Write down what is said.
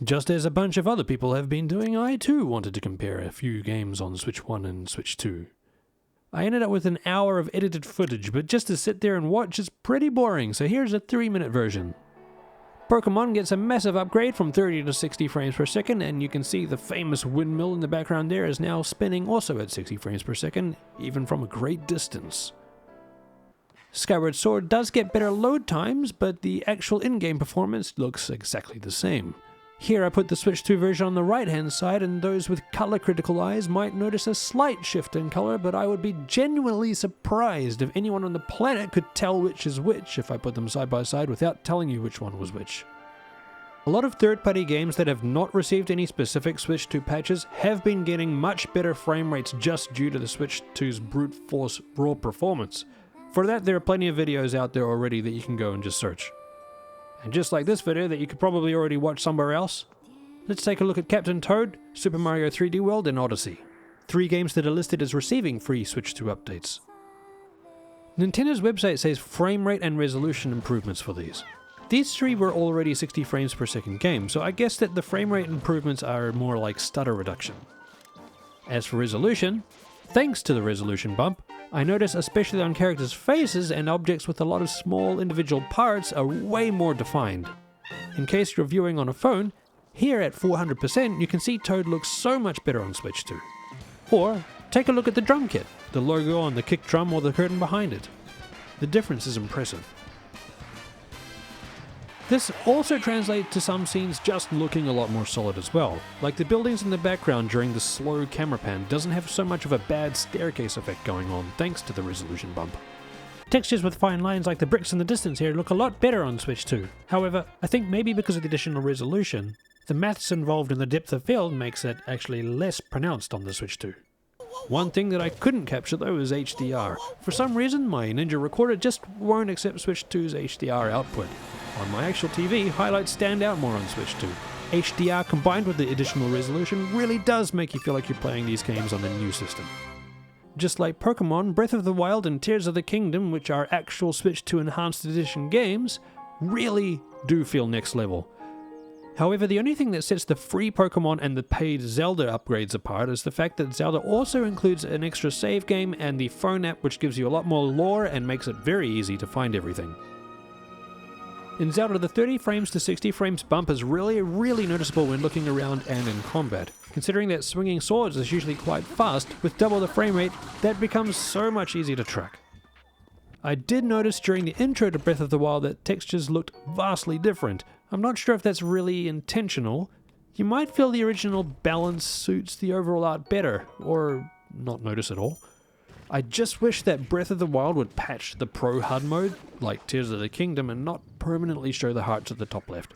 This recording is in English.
Just as a bunch of other people have been doing, I too wanted to compare a few games on Switch 1 and Switch 2. I ended up with an hour of edited footage, but just to sit there and watch is pretty boring, so here's a 3-minute version. Pokemon gets a massive upgrade from 30 to 60 frames per second, and you can see the famous windmill in the background there is now spinning also at 60 frames per second, even from a great distance. Skyward Sword does get better load times, but the actual in-game performance looks exactly the same. Here I put the Switch 2 version on the right hand side, and those with color critical eyes might notice a slight shift in color, but I would be genuinely surprised if anyone on the planet could tell which is which if I put them side by side without telling you which one was which. A lot of third-party games that have not received any specific Switch 2 patches have been getting much better frame rates just due to the Switch 2's brute force raw performance. For that, there are plenty of videos out there already that you can go and just search. And just like this video that you could probably already watch somewhere else, let's take a look at Captain Toad, Super Mario 3D World, and Odyssey. 3 games that are listed as receiving free Switch 2 updates. Nintendo's website says frame rate and resolution improvements for these. These 3 were already 60 frames per second games, so I guess that the frame rate improvements are more like stutter reduction. As for resolution, thanks to the resolution bump, I notice especially on characters' faces and objects with a lot of small individual parts are way more defined. In case you're viewing on a phone, here at 400% you can see Toad looks so much better on Switch 2. Or take a look at the drum kit, the logo on the kick drum or the curtain behind it. The difference is impressive. This also translates to some scenes just looking a lot more solid as well, like the buildings in the background during the slow camera pan doesn't have so much of a bad staircase effect going on thanks to the resolution bump. Textures with fine lines like the bricks in the distance here look a lot better on Switch 2. However, I think maybe because of the additional resolution, the maths involved in the depth of field makes it actually less pronounced on the Switch 2. One thing that I couldn't capture though is HDR. For some reason, my Ninja recorder just won't accept Switch 2's HDR output. On my actual TV, highlights stand out more on Switch 2. HDR combined with the additional resolution really does make you feel like you're playing these games on the new system. Just like Pokemon, Breath of the Wild and Tears of the Kingdom, which are actual Switch 2 Enhanced Edition games, really do feel next level. However, the only thing that sets the free Pokemon and the paid Zelda upgrades apart is the fact that Zelda also includes an extra save game and the phone app, which gives you a lot more lore and makes it very easy to find everything. In Zelda, the 30 frames to 60 frames bump is really noticeable when looking around and in combat. Considering that swinging swords is usually quite fast, with double the frame rate, that becomes so much easier to track. I did notice during the intro to Breath of the Wild that textures looked vastly different. I'm not sure if that's really intentional. You might feel the original balance suits the overall art better, or not notice at all. I just wish that Breath of the Wild would patch the Pro HUD mode, like Tears of the Kingdom, and not permanently show the hearts at the top left.